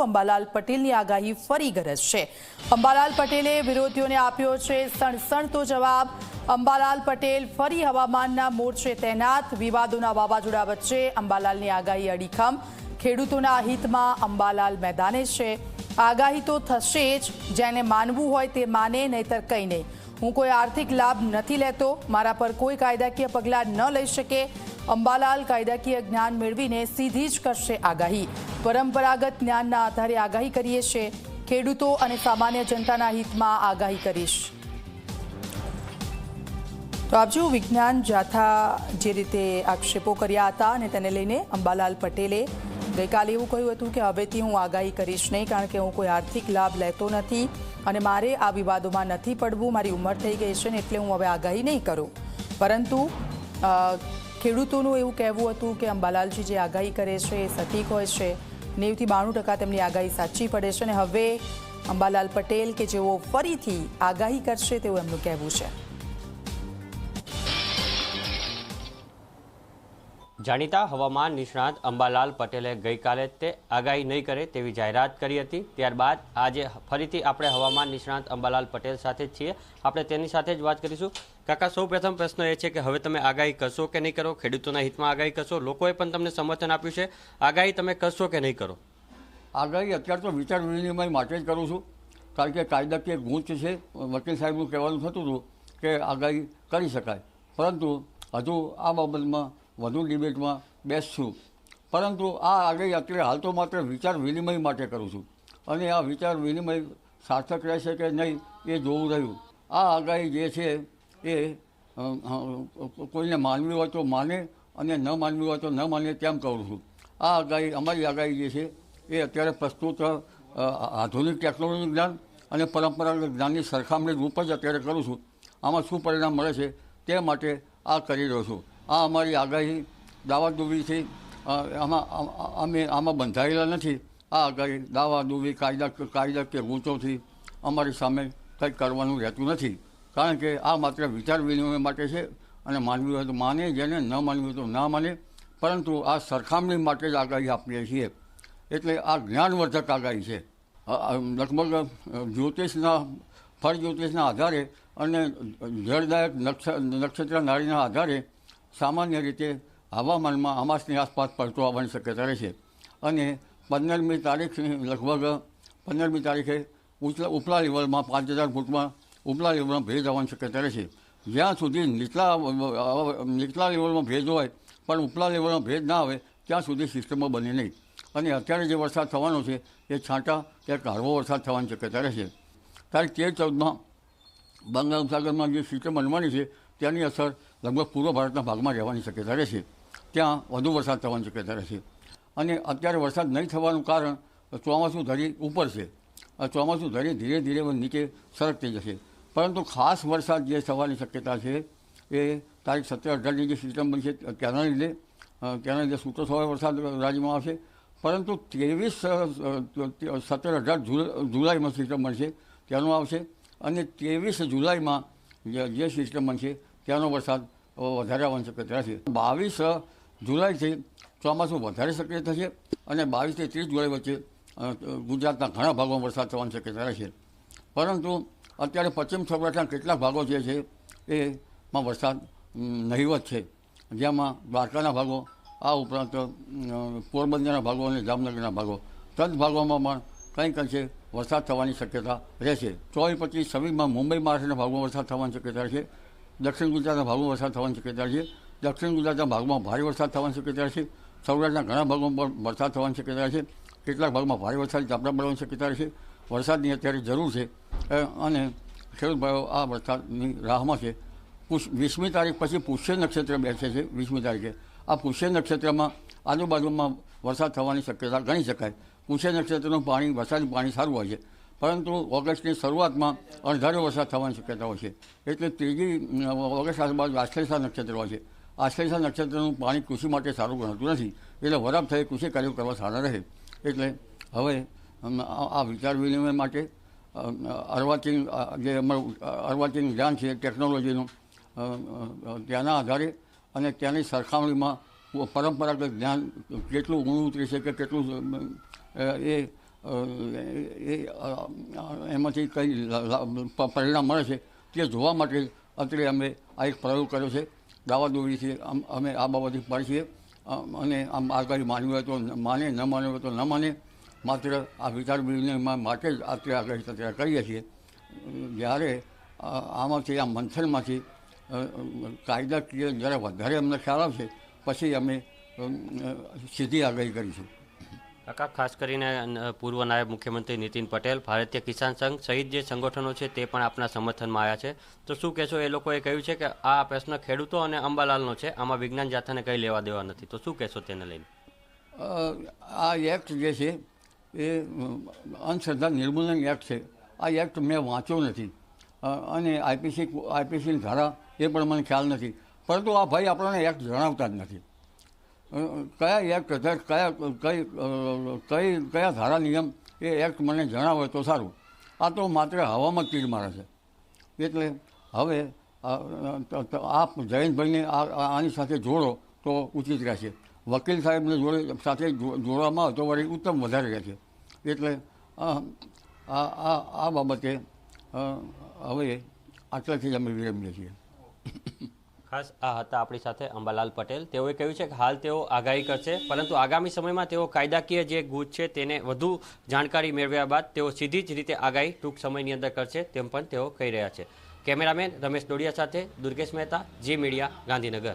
અંબાલાલ પટેલની આગાહી ફરી ગરજશે। અંબાલાલ પટેલે વિરોધીઓને આપ્યો છે સણસણતો જવાબ। અંબાલાલ પટેલ ફરી હવામાનના મોરચે તૈનાત। વિવાદોના વાવાઝોડા વચ્ચે અંબાલાલની આગાહી અડીખમ। ખેડૂતોના હિતમાં અંબાલાલ મેદાને છે। આગાહી તો થશે જ, જેને માનવું હોય તે માને, નહીતર કંઈ નહીં। હું કોઈ આર્થિક લાભ નથી લેતો, મારા પર કોઈ કાયદાકીય પગલાં ન લઈ શકે। અંબાલાલ કાયદાકીય જ્ઞાન મેળવીને સીધી જ કરશે આગાહી। પરંપરાગત જ્ઞાનના આધારે આગાહી કરીએ છીએ। ખેડૂતો અને સામાન્ય જનતાના હિતમાં આગાહી કરીશ। તો આપ જો વિજ્ઞાન જાથા જે રીતે આક્ષેપો કર્યા હતા અને તેને લઈને અંબાલાલ પટેલે ગઈકાલે એવું કહ્યું હતું કે હવેથી હું આગાહી કરીશ નહીં, કારણ કે હું કોઈ આર્થિક લાભ લેતો નથી અને મારે આ વિવાદોમાં નથી પડવું। મારી ઉંમર થઈ ગઈ છે ને એટલે હું હવે આગાહી નહીં કરું। પરંતુ ખેડૂતોનું એવું કહેવું હતું કે અંબાલાલજી જે આગાહી કરે છે એ સટીક હોય છે। 90 થી 92% તેમની આગાહી સાચી પડે છે અને હવે અંબાલાલ પટેલ કે જેઓ ફરીથી આગાહી કરશે તેવું એમનું કહેવું છે। જાણીતા હવામાન નિષ્ણાત અંબાલાલ પટેલે ગઈકાલે તે આગાહી નહીં કરે તેવી જાહેરાત કરી હતી। ત્યારબાદ આજે ફરીથી આપણે હવામાન નિષ્ણાત અંબાલાલ પટેલ સાથે જ છીએ। આપણે તેની સાથે જ વાત કરીશું। કાકા, સૌ પ્રથમ પ્રશ્ન એ છે કે હવે તમે આગાહી કરશો કે નહીં કરો? ખેડૂતોના હિતમાં આગાહી કરશો? લોકોએ પણ તમને સમર્થન આપ્યું છે, આગાહી તમે કરશો કે નહીં કરો? આગાહી અત્યારે તો વિચાર વિનિમય માટે જ કરું છું, કારણ કે કાયદાકીય ગૂંચ છે। વકીલ સાહેબનું કહેવાનું થતું હતું કે આગાહી કરી શકાય, પરંતુ હજુ આ બાબતમાં વધુ ડિબેટમાં બેસશું। પરંતુ આ આગાહી અત્યારે હાલ તો માત્ર વિચાર વિનિમય માટે કરું છું અને આ વિચાર વિનિમય સાર્થક રહેશે કે નહીં એ જોવું રહ્યું। આ આગાહી જે છે એ કોઈને માનવી હોય તો માને અને ન માનવી હોય તો ન માને તેમ કહું છું। આ આગાહી, અમારી આગાહી જે છે એ અત્યારે પ્રસ્તુત આધુનિક ટેકનોલોજી જ્ઞાન અને પરંપરાગત જ્ઞાનની સરખામણી રૂપ જ અત્યારે કરું છું। આમાં શું પરિણામ મળે છે તે માટે આ કરી રહ્યો છું। આ અમારી આગાહી દાવાદુબીથી આમાં બંધાયેલા નથી। આ આગાહી દાવાદુબી કાયદાકીય ગૂંચોથી અમારી સામે કંઈક કરવાનું રહેતું નથી, કારણ કે આ માત્ર વિચાર વિનિમય માટે છે અને માનવી હોય તો માને, જેને ન માનવી હોય તો ના માને। પરંતુ આ સરખામણી માટે જ આગાહી આપીએ છીએ, એટલે આ જ્ઞાનવર્ધક આગાહી છે। લગભગ ફળ જ્યોતિષના આધારે અને જળદાયક નક્ષત્ર નાડીના આધારે સામાન્ય રીતે હવામાનમાં અમાસની આસપાસ પલટો આવવાની શક્યતા રહે છે અને 15મી તારીખે ઉપલા લેવલમાં 5000 ફૂટમાં ઉપલા લેવલમાં ભેજ આવવાની શક્યતા રહે છે। જ્યાં સુધી નીચલા લેવલમાં ભેજ હોય પણ ઉપલા લેવલમાં ભેજ ના આવે ત્યાં સુધી સિસ્ટમો બને નહીં અને અત્યારે જે વરસાદ થવાનો છે એ છાંટા કે હળવો વરસાદ થવાની શક્યતા રહે છે। તારીખ 13-14માં બંગાળ ઉપસાગરમાં જે સિસ્ટમ બનવાની છે તેની અસર લગભગ પૂર્વ ભારતના ભાગમાં રહેવાની શક્યતા રહેશે। ત્યાં વધુ વરસાદ થવાની શક્યતા રહેશે અને અત્યારે વરસાદ નહીં થવાનું કારણ ચોમાસું ધરી ઉપર છે। ચોમાસું ધરી ધીરે ધીરે નીચે સરકતી જશે, પરંતુ ખાસ વરસાદ જે થવાની શક્યતા છે એ તારીખ 17-18ની જે સિસ્ટમ બનશે તેના લીધે છૂટો થવાનો વરસાદ રાજ્યમાં આવશે। પરંતુ 17-18 જુલાઈમાં સિસ્ટમ બનશે તેનું આવશે અને 23 જુલાઈમાં જે સિસ્ટમ બનશે ત્યાંનો વરસાદ વધારે આવવાની શક્યતા છે। 22 જુલાઈથી ચોમાસું વધારે સક્રિય થશે અને 22 થી 30 જુલાઈ વચ્ચે ગુજરાતના ઘણા ભાગોમાં વરસાદ થવાની શક્યતા રહેશે। પરંતુ અત્યારે પશ્ચિમ સૌરાષ્ટ્રના કેટલાક ભાગો જે છે એમાં વરસાદ નહીવત છે, જેમાં દ્વારકાના ભાગો, આ ઉપરાંત પોરબંદરના ભાગો અને જામનગરના ભાગો, તદ ભાગોમાં પણ કંઈક અંશે વરસાદ થવાની શક્યતા રહેશે। 24-25-26માં મુંબઈ મહારાષ્ટ્રના ભાગમાં વરસાદ થવાની શક્યતા રહેશે। દક્ષિણ ગુજરાતના ભાગમાં વરસાદ થવાની શક્યતા છે। દક્ષિણ ગુજરાતના ભાગમાં ભારે વરસાદ થવાની શક્યતા છે। સૌરાષ્ટ્રના ઘણા ભાગોમાં પણ વરસાદ થવાની શક્યતા છે। કેટલાક ભાગમાં ભારે વરસાદ ઝાપટા પડવાની શક્યતા છે। વરસાદની અત્યારે જરૂર છે અને ખેડૂત ભાઈઓ આ વરસાદની રાહમાં છે। 20મી તારીખ પછી પુષ્ય નક્ષત્ર બેસે છે। 20મી તારીખે આ પુષ્ય નક્ષત્રમાં આજુબાજુમાં વરસાદ થવાની શક્યતા ગણી શકાય। પુષ્ય નક્ષત્રનું પાણી, વરસાદી પાણી સારું હોય છે, પરંતુ ઓગસ્ટની શરૂઆતમાં અણધાર્યો વરસાદ થવાની શક્યતા હોય છે। એટલે 3 ઓગસ્ટ આજુબાજુ આશ્લેષા નક્ષત્ર હોય છે। આશ્લેષા નક્ષત્રનું પાણી કૃષિ માટે સારું ગણાતું નથી, એટલે વરાપ થઈ કૃષિ કાર્યો કરવા સારા રહે। એટલે હવે આ વિચાર વિનિમય માટે અર્વાચીન જ્ઞાન છે ટેકનોલોજીનું, તેના આધારે અને તેની સરખામણીમાં પરંપરાગત જ્ઞાન કેટલું ઊંડું ઉતરી છે કે કેટલું એ એમાંથી કઈ પરિણામ મળે છે તે જોવા માટે અત્રે અમે આ એક પ્રયોગ કર્યો છે. દાવાદોરીથી અમે આ બાબતે પાડીએ છીએ અને આમ આગાહી માનવી હોય તો માને, ન માનવી હોય તો ન માને. માત્ર આ વિચાર વિનિમય માટે જ અત્રે આગાહી તૈયાર કરીએ છીએ. જ્યારે આમાંથી આ મંથનમાંથી કાયદાકીય જ્યારે વધારે અમને ખ્યાલ આવશે પછી અમે સીધી આગાહી કરીશું. કાકા, ખાસ કરીને પૂર્વ નાયબ મુખ્યમંત્રી નીતિન પટેલ, ભારતીય કિસાન સંઘ સહિત જે સંગઠનો છે તે પણ આપના સમર્થનમાં આવ્યા છે. તો શું કહેશો? એ લોકોએ કહ્યું છે કે આ પ્રશ્ન ખેડૂતો અને અંબાલાલનો છે, આમાં વિજ્ઞાન જાથાને કંઈ લેવા દેવા નથી. તો શું કહેશો તેને લઈને? આ એક્ટ જે છે એ અંધશ્રદ્ધા નિર્મૂલન એક્ટ છે. આ એક્ટ મેં વાંચ્યો નથી અને આઈપીસીની ધારા એ પણ મને ખ્યાલ નથી. પરંતુ આ ભાઈ આપણને એક્ટ જણાવતા જ નથી. કયા એક્ટ કયા ધારા નિયમ એ એક્ટ મને જણાવે તો સારું. આ તો માત્ર હવામાં તીર મારે છે. એટલે હવે આપ જયંતભાઈને આની સાથે જોડો તો ઉચિત રહેશે. વકીલ સાહેબને સાથે જોડવામાં આવે તો વળી ઉત્તમ વધારે રહેશે. એટલે આ બાબતે હવે આટલાથી જ અમે વિરમીએ છીએ. ખાસ આ હતા આપણી સાથે અંબાલાલ પટેલ. તેઓએ કહ્યું છે કે હાલ તેઓ આગાહી કરશે, પરંતુ આગામી સમયમાં તેઓ કાયદાકીય જે ગુજ છે તેને વધુ જાણકારી મેળવ્યા બાદ તેઓ સીધી જ રીતે આગાહી ટૂંક સમયની અંદર કરશે તેમ પણ તેઓ કહી રહ્યા છે. કેમેરામેન રમેશ ડોડિયા સાથે દુર્ગેશ મહેતા, જી મીડિયા, ગાંધીનગર.